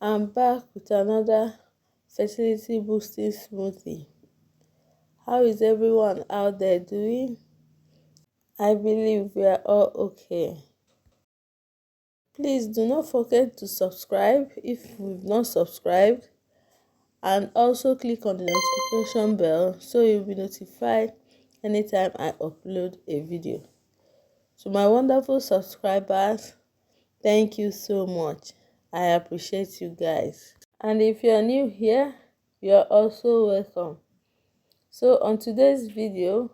I'm back with another fertility boosting smoothie. How is everyone out there doing? I believe we are all okay. Please do not forget to subscribe if you've not subscribed, and also click on the notification bell so you'll be notified anytime I upload a video. To my wonderful subscribers, thank you so much. I appreciate you guys. And if you're new here, you're also welcome. So on today's video,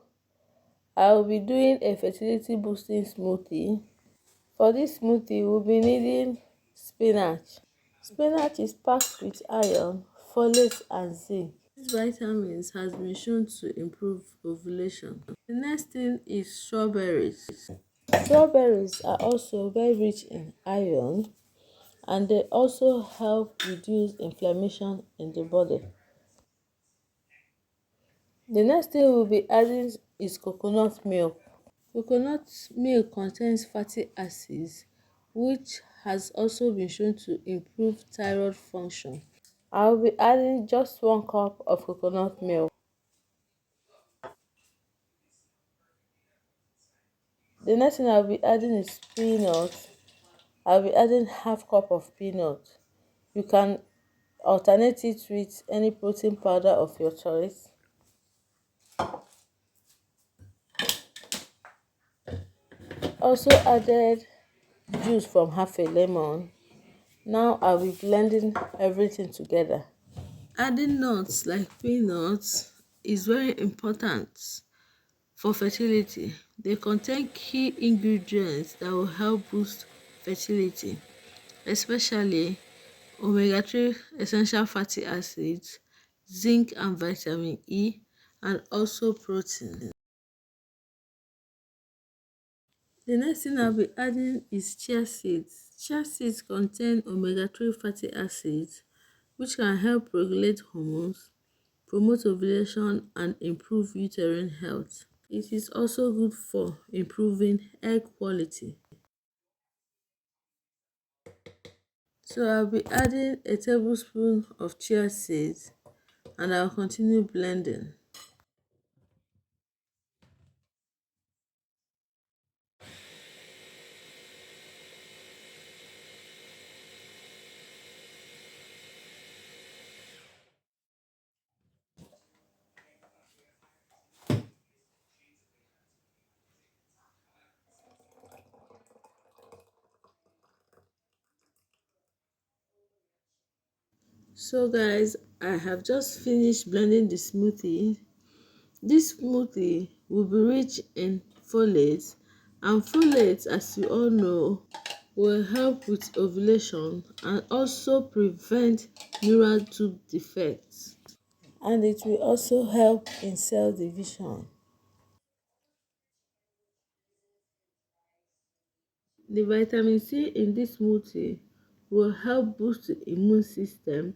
I'll be doing a fertility boosting smoothie. For this smoothie, we'll be needing spinach. Spinach is packed with iron, folate and zinc. These vitamins has been shown to improve ovulation. The next thing is strawberries. Strawberries are also very rich in iron, and they also help reduce inflammation in the body. The next thing we'll be adding is coconut milk. Coconut milk contains fatty acids, which has also been shown to improve thyroid function. I'll be adding just 1 cup of coconut milk. The next thing I'll be adding is peanuts. I'll be adding half cup of peanut. You can alternate it with any protein powder of your choice. Also added juice from half a lemon. Now I'll be blending everything together. Adding nuts like peanuts is very important for fertility. They contain key ingredients that will help boost fertility, especially omega-3 essential fatty acids, zinc and vitamin E, and also protein. The next thing I'll be adding is chia seeds. Chia seeds contain omega-3 fatty acids, which can help regulate hormones, promote ovulation, and improve uterine health. It is also good for improving egg quality. So I'll be adding a tablespoon of chia seeds, and I'll continue blending. So guys, I have just finished blending the smoothie. This smoothie will be rich in folate, and folate, as you all know, will help with ovulation and also prevent neural tube defects. And it will also help in cell division. The vitamin C in this smoothie will help boost the immune system,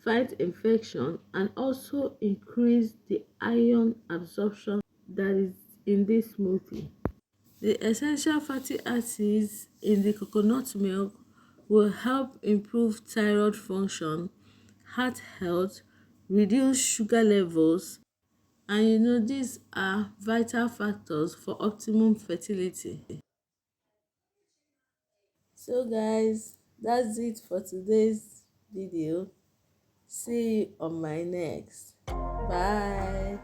fight infection, and also increase the iron absorption that is in this smoothie. The essential fatty acids in the coconut milk will help improve thyroid function, heart health, reduce sugar levels, and these are vital factors for optimum fertility. So guys, that's it for today's video. See you on my next. Bye.